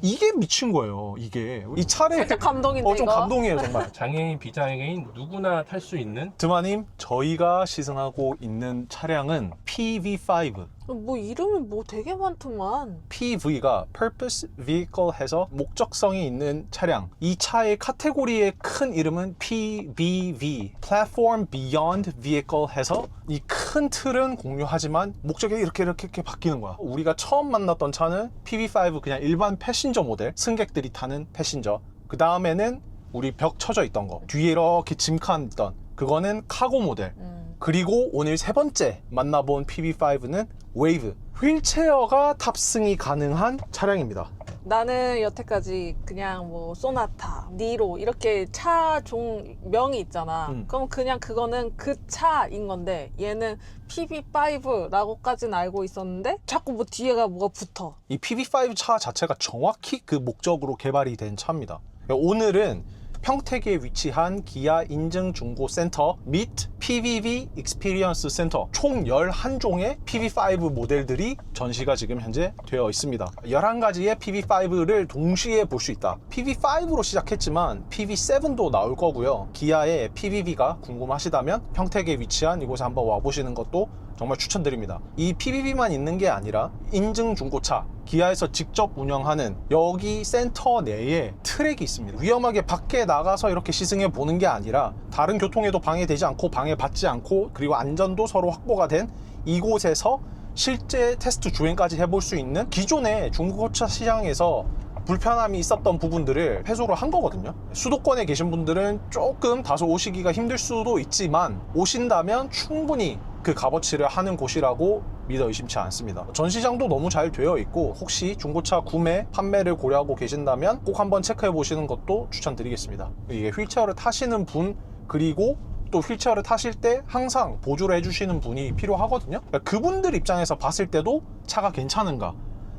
이게 미친 거예요. 이게 이 차를 살짝 감동인데 좀 이거? 감동이에요 정말. 장애인, 비장애인 누구나 탈 수 있는 드마님, 저희가 시승하고 있는 차량은 PV5. 뭐 이름이 뭐 되게 많더만. PV가 Purpose Vehicle 해서 목적성이 있는 차량. 이 차의 카테고리의 큰 이름은 PBV, Platform Beyond Vehicle 해서 이 큰 틀은 공유하지만 목적이 이렇게 바뀌는 거야. 우리가 처음 만났던 차는 PV5 그냥 일반 패신저 모델, 승객들이 타는 패신저. 그 다음에는 우리 벽 쳐져 있던 거, 뒤에 이렇게 짐칸 있던 그거는 카고 모델. 그리고 오늘 세 번째 만나본 PV5는 웨이브, 휠체어가 탑승이 가능한 차량입니다. 나는 여태까지 그냥 뭐 소나타, 니로 이렇게 차 종명이 있잖아. 그럼 그냥 그거는 그 차인 건데 얘는 PV5라고까지는 알고 있었는데 자꾸 뭐 뒤에가 뭐가 붙어. 이 PV5 차 자체가 정확히 그 목적으로 개발이 된 차입니다. 오늘은 평택에 위치한 기아 인증중고센터 및 PVV 익스피리언스 센터 총 11종의 PV5 모델들이 전시가 지금 현재 되어 있습니다. 11가지의 PV5를 동시에 볼 수 있다. PV5로 시작했지만 PV7도 나올 거고요. 기아의 PVV가 궁금하시다면 평택에 위치한 이곳에 한번 와보시는 것도 정말 추천드립니다. 이 PVV만 있는 게 아니라 인증중고차, 기아에서 직접 운영하는 여기 센터 내에 트랙이 있습니다. 위험하게 밖에 나가서 이렇게 시승해 보는 게 아니라 다른 교통에도 방해되지 않고 방해받지 않고 그리고 안전도 서로 확보가 된 이곳에서 실제 테스트 주행까지 해볼 수 있는 기존의 중고차 시장에서 불편함이 있었던 부분들을 해소를 한 거거든요. 수도권에 계신 분들은 조금 다소 오시기가 힘들 수도 있지만 오신다면 충분히 그 값어치를 하는 곳이라고 믿어 의심치 않습니다. 전시장도 너무 잘 되어 있고 혹시 중고차 구매, 판매를 고려하고 계신다면 꼭 한번 체크해 보시는 것도 추천드리겠습니다. 이게 휠체어를 타시는 분 그리고 또 휠체어를 타실 때 항상 보조를 해주시는 분이 필요하거든요. 그러니까 그분들 입장에서 봤을 때도 차가 괜찮은가,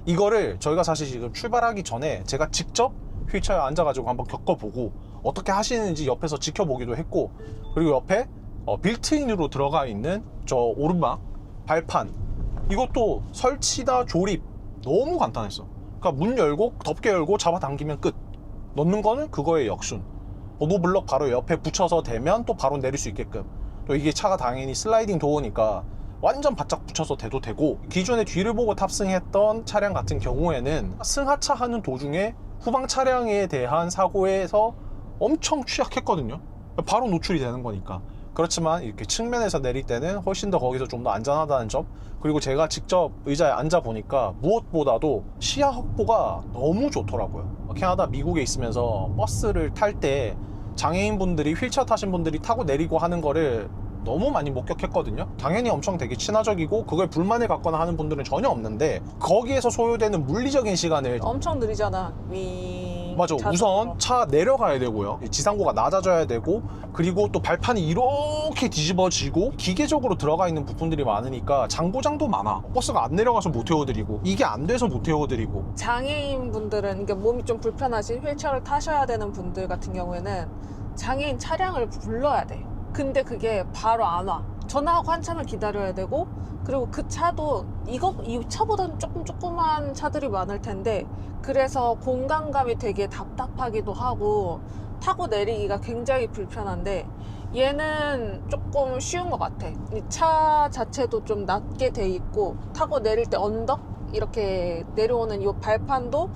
이거를 저희가 사실 지금 출발하기 전에 제가 직접 휠체어에 앉아가지고 한번 겪어보고 어떻게 하시는지 옆에서 지켜보기도 했고, 그리고 옆에 빌트인으로 들어가 있는 저 오르막, 발판, 이것도 설치나 조립 너무 간단했어. 그러니까 문 열고 덮개 열고 잡아당기면 끝. 넣는 거는 그거의 역순. 보도블럭 바로 옆에 붙여서 대면 또 바로 내릴 수 있게끔. 또 이게 차가 당연히 슬라이딩 도어니까 완전 바짝 붙여서 대도 되고, 기존에 뒤를 보고 탑승했던 차량 같은 경우에는 승하차 하는 도중에 후방 차량에 대한 사고에서 엄청 취약했거든요. 바로 노출이 되는 거니까. 그렇지만 이렇게 측면에서 내릴 때는 훨씬 더 거기서 좀 더 안전하다는 점, 그리고 제가 직접 의자에 앉아 보니까 무엇보다도 시야 확보가 너무 좋더라고요. 캐나다, 미국에 있으면서 버스를 탈 때 장애인분들이, 휠체어 타신 분들이 타고 내리고 하는 거를 너무 많이 목격했거든요. 당연히 엄청 되게 친화적이고 그걸 불만을 갖거나 하는 분들은 전혀 없는데 거기에서 소요되는 물리적인 시간을 엄청 느리잖아. 맞아. 자전거. 우선 차 내려가야 되고요. 지상고가 낮아져야 되고, 그리고 또 발판이 이렇게 뒤집어지고 기계적으로 들어가 있는 부분들이 많으니까 장고장도 많아. 버스가 안 내려가서 못 태워드리고, 이게 안 돼서 못 태워드리고. 장애인 분들은, 그러니까 몸이 좀 불편하신 휠체어를 타셔야 되는 분들 같은 경우에는 장애인 차량을 불러야 돼. 근데 그게 바로 안 와. 전화하고 한참을 기다려야 되고, 그리고 그 차도 이 차보다는 조금 조그만 차들이 많을 텐데, 그래서 공간감이 되게 답답하기도 하고 타고 내리기가 굉장히 불편한데, 얘는 조금 쉬운 것 같아. 이 차 자체도 좀 낮게 돼 있고, 타고 내릴 때 언덕 이렇게 내려오는 이 발판도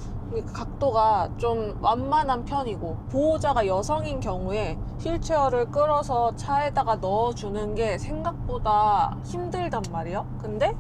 각도가 좀 완만한 편이고, 보호자가 여성인 경우에 휠체어를 끌어서 차에다가 넣어주는 게 생각보다 힘들단 말이야. 근데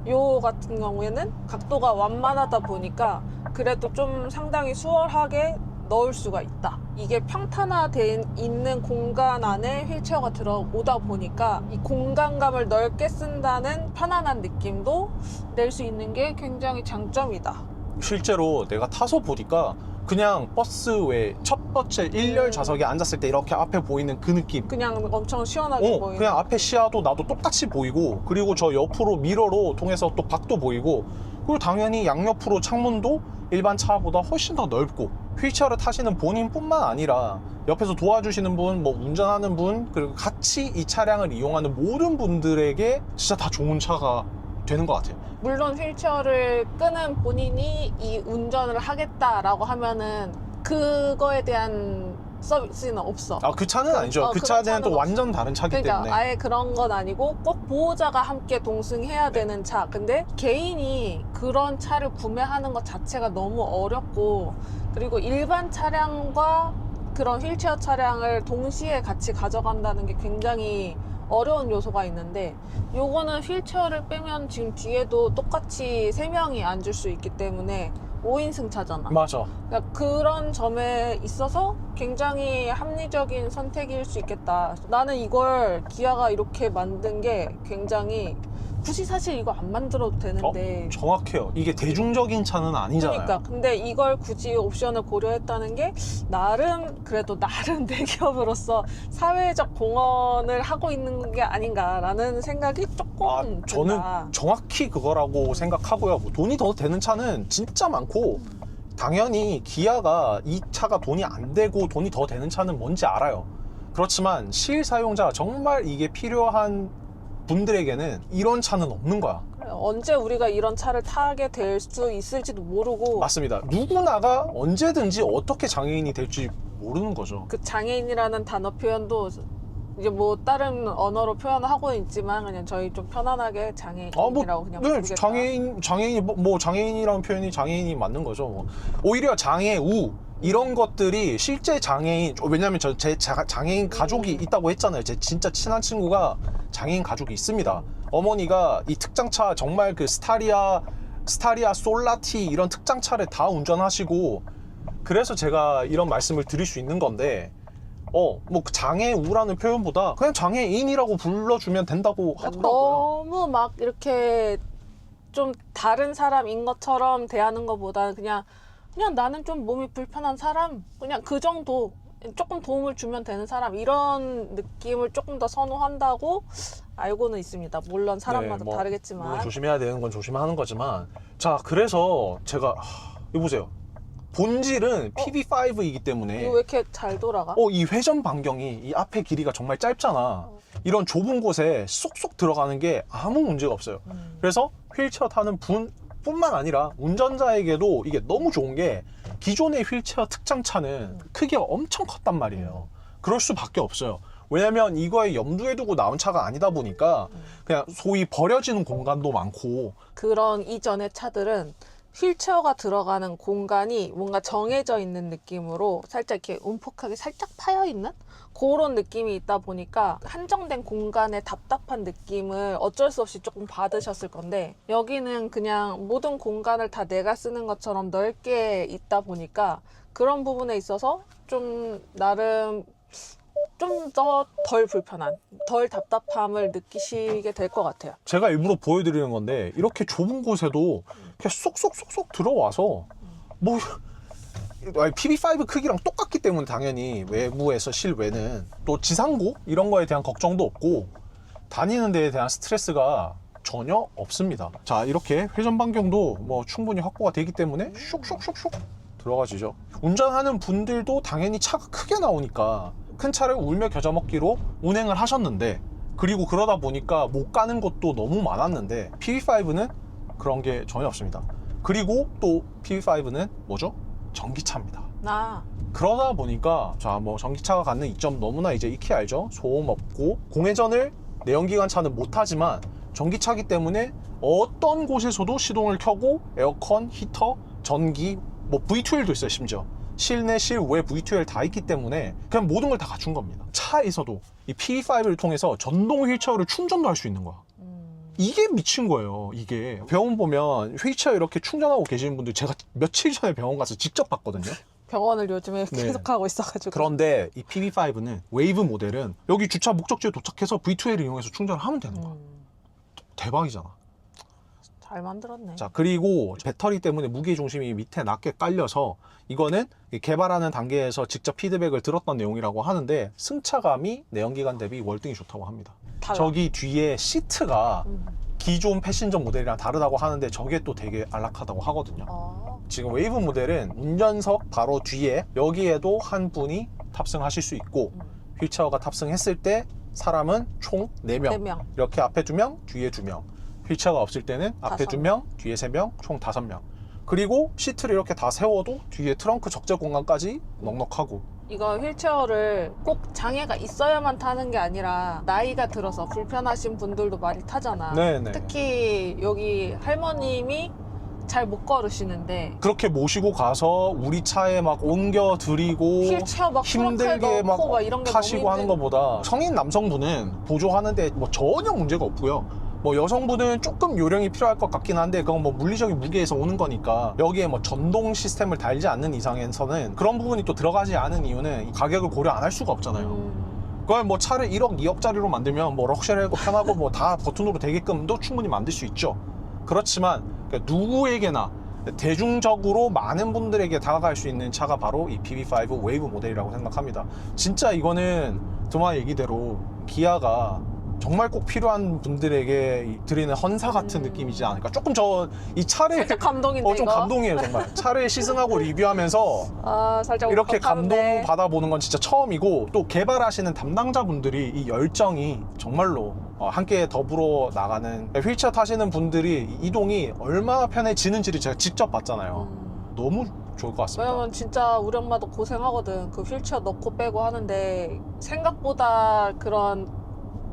요 같은 경우에는 각도가 완만하다 보니까 그래도 좀 상당히 수월하게 넣을 수가 있다. 이게 평탄화되어 있는 공간 안에 휠체어가 들어오다 보니까 이 공간감을 넓게 쓴다는 편안한 느낌도 낼 수 있는 게 굉장히 장점이다. 실제로 내가 타서 보니까 그냥 버스 외 첫 번째 1열 좌석에 앉았을 때 이렇게 앞에 보이는 그 느낌, 그냥 엄청 시원하게 보이는. 그냥 앞에 시야도 나도 똑같이 보이고, 그리고 저 옆으로 미러로 통해서 또 밖도 보이고, 그리고 당연히 양옆으로 창문도 일반 차보다 훨씬 더 넓고, 휠체어를 타시는 본인뿐만 아니라 옆에서 도와주시는 분, 뭐 운전하는 분, 그리고 같이 이 차량을 이용하는 모든 분들에게 진짜 다 좋은 차가 되는 것 같아요. 물론 휠체어를 끄는 본인이 이 운전을 하겠다라고 하면은 그거에 대한 서비스는 없어. 아, 그 차는 아니죠. 그 그런 차는 또 차는 완전 다른 차기 그러니까 때문에. 아예 그런 건 아니고 꼭 보호자가 함께 동승해야 되는 차. 근데 개인이 그런 차를 구매하는 것 자체가 너무 어렵고, 그리고 일반 차량과 그런 휠체어 차량을 동시에 같이 가져간다는 게 굉장히 어려운 요소가 있는데, 요거는 휠체어를 빼면 지금 뒤에도 똑같이 3명이 앉을 수 있기 때문에 5인승 차잖아. 맞아. 그러니까 그런 점에 있어서 굉장히 합리적인 선택일 수 있겠다. 나는 이걸 기아가 이렇게 만든 게 굉장히, 굳이 사실 이거 안 만들어도 되는데. 정확해요. 이게 대중적인 차는 아니잖아요. 그러니까 근데 이걸 굳이 옵션을 고려했다는 게 그래도 나름 대기업으로서 사회적 공헌을 하고 있는 게 아닌가라는 생각이 조금 저는 든다. 정확히 그거라고 생각하고요. 뭐 돈이 더 되는 차는 진짜 많고, 당연히 기아가 이 차가 돈이 안 되고 돈이 더 되는 차는 뭔지 알아요. 그렇지만 실사용자, 정말 이게 필요한 분들에게는 이런 차는 없는 거야. 언제 우리가 이런 차를 타게 될 수 있을지도 모르고, 맞습니다. 누구나가 언제든지 어떻게 장애인이 될지 모르는 거죠. 그 장애인이라는 단어 표현도 이제 뭐 다른 언어로 표현을 하고 있지만 그냥 저희 좀 편안하게 장애인이라고 그냥 네, 부르겠다. 장애인이 뭐 장애인이라는 표현이 장애인이 맞는 거죠. 뭐. 오히려 장애우 이런 것들이 실제 장애인, 왜냐면 제 장애인 가족이 있다고 했잖아요. 제 진짜 친한 친구가 장애인 가족이 있습니다. 어머니가 이 특장차, 정말 그 스타리아 솔라티 이런 특장차를 다 운전하시고, 그래서 제가 이런 말씀을 드릴 수 있는 건데, 뭐 장애우라는 표현보다 그냥 장애인이라고 불러주면 된다고 하더라고요. 너무 막 이렇게 좀 다른 사람인 것처럼 대하는 것보다는 그냥 나는 좀 몸이 불편한 사람, 그냥 그 정도, 조금 도움을 주면 되는 사람, 이런 느낌을 조금 더 선호한다고 알고는 있습니다. 물론 사람마다 네, 다르겠지만. 물론 조심해야 되는 건 조심하는 거지만, 자, 그래서 제가 이거 보세요. 본질은 PV5이기 때문에 이거 왜 이렇게 잘 돌아가? 이 회전 반경이, 이 앞에 길이가 정말 짧잖아. 이런 좁은 곳에 쏙쏙 들어가는 게 아무 문제가 없어요. 그래서 휠체어 타는 분뿐만 아니라 운전자에게도 이게 너무 좋은 게, 기존의 휠체어 특장차는 크기가 엄청 컸단 말이에요. 그럴 수밖에 없어요. 왜냐면 이거에 염두에 두고 나온 차가 아니다 보니까 그냥 소위 버려지는 공간도 많고. 그런 이전의 차들은 휠체어가 들어가는 공간이 뭔가 정해져 있는 느낌으로 살짝 이렇게 움푹하게 살짝 파여 있는 그런 느낌이 있다 보니까 한정된 공간의 답답한 느낌을 어쩔 수 없이 조금 받으셨을 건데, 여기는 그냥 모든 공간을 다 내가 쓰는 것처럼 넓게 있다 보니까 그런 부분에 있어서 좀 나름 좀 더 덜 불편한, 덜 답답함을 느끼시게 될 것 같아요. 제가 일부러 보여드리는 건데, 이렇게 좁은 곳에도 그냥 쏙쏙쏙쏙 들어와서 뭐 PV5 크기랑 똑같기 때문에 당연히 외부에서 실외는 또 지상고 이런 거에 대한 걱정도 없고, 다니는 데에 대한 스트레스가 전혀 없습니다. 자, 이렇게 회전 반경도 뭐 충분히 확보가 되기 때문에 슉슉슉슉 들어가지죠. 운전하는 분들도 당연히 차가 크게 나오니까 큰 차를 울며 겨자 먹기로 운행을 하셨는데, 그리고 그러다 보니까 못 가는 곳도 너무 많았는데, PV5는 그런 게 전혀 없습니다. 그리고 또 PV5는 뭐죠? 전기차입니다. 그러다 보니까, 자, 뭐 전기차가 갖는 이점 너무나 이제 익히 알죠. 소음 없고, 공회전을 내연기관 차는 못하지만 전기차기 때문에 어떤 곳에서도 시동을 켜고 에어컨, 히터, 전기, 뭐 V2L도 있어요. 심지어 실내 실외 V2L 다 있기 때문에 그냥 모든 걸 다 갖춘 겁니다. 차에서도 이 PV5를 통해서 전동 휠체어를 충전도 할 수 있는 거야. 이게 미친 거예요. 이게 병원 보면 휠체어 이렇게 충전하고 계시는 분들, 제가 며칠 전에 병원 가서 직접 봤거든요. 병원을 요즘에 네. 계속 하고 있어가지고. 그런데 이 PV5는, 웨이브 모델은 여기 주차 목적지에 도착해서 V2L을 이용해서 충전을 하면 되는 거야. 대박이잖아. 잘 만들었네. 자, 그리고 배터리 때문에 무게중심이 밑에 낮게 깔려서, 이거는 개발하는 단계에서 직접 피드백을 들었던 내용이라고 하는데, 승차감이 내연기관 대비 월등히 좋다고 합니다. 달라. 저기 뒤에 시트가 기존 패신저 모델이랑 다르다고 하는데, 저게 또 되게 안락하다고 하거든요. 지금 웨이브 모델은 운전석 바로 뒤에 여기에도 한 분이 탑승하실 수 있고, 휠체어가 탑승했을 때 사람은 총 4명. 4명. 이렇게 앞에 2명, 뒤에 2명. 휠체어가 없을 때는 앞에 2명, 뒤에 3명, 총 5명. 그리고 시트를 이렇게 다 세워도 뒤에 트렁크 적재 공간까지 넉넉하고. 이거 휠체어를 꼭 장애가 있어야만 타는 게 아니라 나이가 들어서 불편하신 분들도 많이 타잖아. 네네. 특히 여기 할머님이 잘 못 걸으시는데 그렇게 모시고 가서 우리 차에 막 옮겨 드리고 휠체어 막 힘들게 트렁크에 막 넣고 막 이런 게 타시고 너무 하는 힘든- 것보다 성인 남성분은 보조하는데 뭐 전혀 문제가 없고요. 뭐 여성분은 조금 요령이 필요할 것 같긴 한데 그건 뭐 물리적인 무게에서 오는 거니까 여기에 뭐 전동 시스템을 달지 않는 이상에서는 그런 부분이 또 들어가지 않은 이유는 이 가격을 고려 안 할 수가 없잖아요. 그걸 뭐 차를 1억, 2억짜리로 만들면 뭐 럭셔리하고 편하고 뭐 다 버튼으로 되게끔도 충분히 만들 수 있죠. 그렇지만 그러니까 누구에게나 대중적으로 많은 분들에게 다가갈 수 있는 차가 바로 이 PV5 웨이브 모델이라고 생각합니다. 진짜 이거는 드마 얘기대로 기아가 정말 꼭 필요한 분들에게 드리는 헌사 같은 느낌이지 않을까. 조금 저 이 차를 살짝 감동인데 좀 이거? 감동이에요 정말. 차를 시승하고 리뷰하면서 아 살짝 이렇게 감동 울컥하는데. 받아보는 건 진짜 처음이고, 또 개발하시는 담당자분들이 이 열정이 정말로 함께 더불어 나가는, 휠체어 타시는 분들이 이동이 얼마나 편해지는지를 제가 직접 봤잖아요. 너무 좋을 것 같습니다. 왜냐면 진짜 우리 엄마도 고생하거든. 그 휠체어 넣고 빼고 하는데 생각보다 그런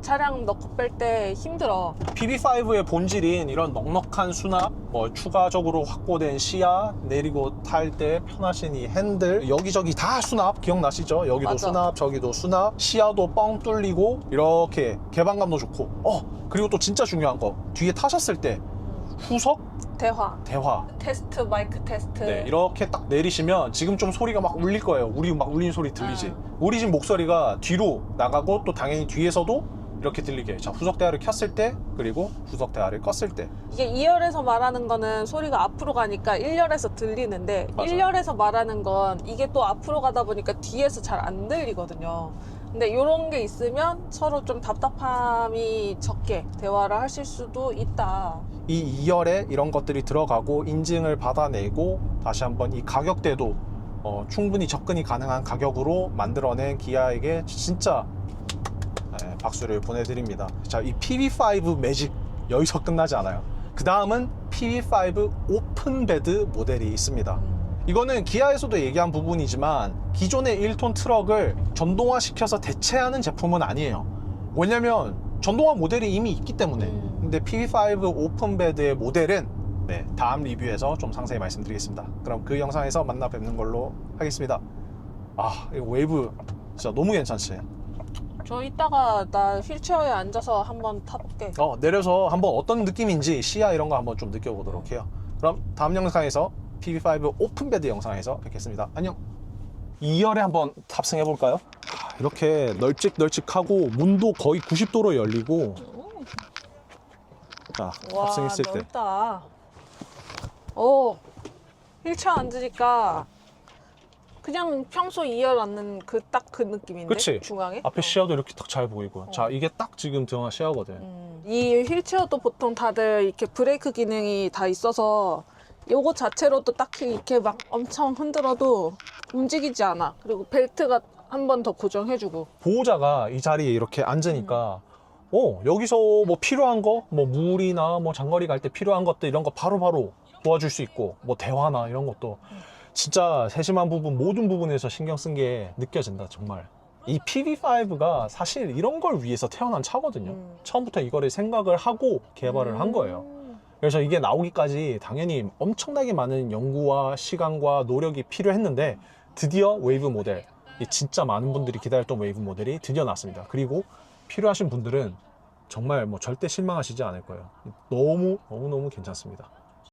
차량 넣고 뺄 때 힘들어. PV5의 본질인 이런 넉넉한 수납, 뭐 추가적으로 확보된 시야, 내리고 탈 때 편하신 이 핸들, 여기저기 다 수납 기억나시죠? 여기도 맞아. 수납, 저기도 수납, 시야도 뻥 뚫리고 이렇게 개방감도 좋고, 그리고 또 진짜 중요한 거, 뒤에 타셨을 때 후석 대화 테스트 마이크 테스트. 네, 이렇게 딱 내리시면 지금 좀 소리가 막 울릴 거예요. 우리 막 울리는 소리 들리지? 우리 집 목소리가 뒤로 나가고 또 당연히 뒤에서도 이렇게 들리게. 자, 후석 대화를 켰을 때, 그리고 후석 대화를 껐을 때. 이게 2열에서 말하는 거는 소리가 앞으로 가니까 1열에서 들리는데 맞아요. 1열에서 말하는 건 이게 또 앞으로 가다 보니까 뒤에서 잘 안 들리거든요. 근데 이런 게 있으면 서로 좀 답답함이 적게 대화를 하실 수도 있다. 이 2열에 이런 것들이 들어가고 인증을 받아내고 다시 한번 이 가격대도 충분히 접근이 가능한 가격으로 만들어낸 기아에게 진짜 박수를 보내드립니다. 자, 이 PV5 매직 여기서 끝나지 않아요. 그 다음은 PV5 오픈베드 모델이 있습니다. 이거는 기아에서도 얘기한 부분이지만 기존의 1톤 트럭을 전동화시켜서 대체하는 제품은 아니에요. 왜냐면 전동화 모델이 이미 있기 때문에. 근데 PV5 오픈베드의 모델은 다음 리뷰에서 좀 상세히 말씀드리겠습니다. 그럼 그 영상에서 만나 뵙는 걸로 하겠습니다. 이거 웨이브 진짜 너무 괜찮지? 저 이따가 나 휠체어에 앉아서 한번 타볼게. 내려서 한번 어떤 느낌인지 시야 이런 거 한번 좀 느껴보도록 해요. 그럼 다음 영상에서 PV5 오픈베드 영상에서 뵙겠습니다. 안녕. 2열에 한번 탑승해 볼까요? 이렇게 널찍널찍하고 문도 거의 90도로 열리고. 자, 와, 탑승했을 때 넓다. 오, 휠체어 앉으니까 그냥 평소 2열 앉는 딱 그 느낌인데. 그치? 중앙에. 앞에 시야도 이렇게 딱 잘 보이고. 자, 이게 딱 지금 들어간 시야거든. 이 휠체어도 보통 다들 이렇게 브레이크 기능이 다 있어서 요거 자체로도 딱히 이렇게 막 엄청 흔들어도 움직이지 않아. 그리고 벨트가 한 번 더 고정해주고. 보호자가 이 자리에 이렇게 앉으니까 여기서 뭐 필요한 거, 뭐 물이나 뭐 장거리 갈 때 필요한 것들 이런 거 바로바로 도와줄 수 있고, 뭐 대화나 이런 것도 진짜 세심한 부분, 모든 부분에서 신경 쓴 게 느껴진다. 정말 이 PV5가 사실 이런 걸 위해서 태어난 차거든요. 처음부터 이거를 생각을 하고 개발을 한 거예요. 그래서 이게 나오기까지 당연히 엄청나게 많은 연구와 시간과 노력이 필요했는데, 드디어 웨이브 모델, 진짜 많은 분들이 기다렸던 웨이브 모델이 드디어 나왔습니다. 그리고 필요하신 분들은 정말 뭐 절대 실망하시지 않을 거예요. 너무너무 괜찮습니다.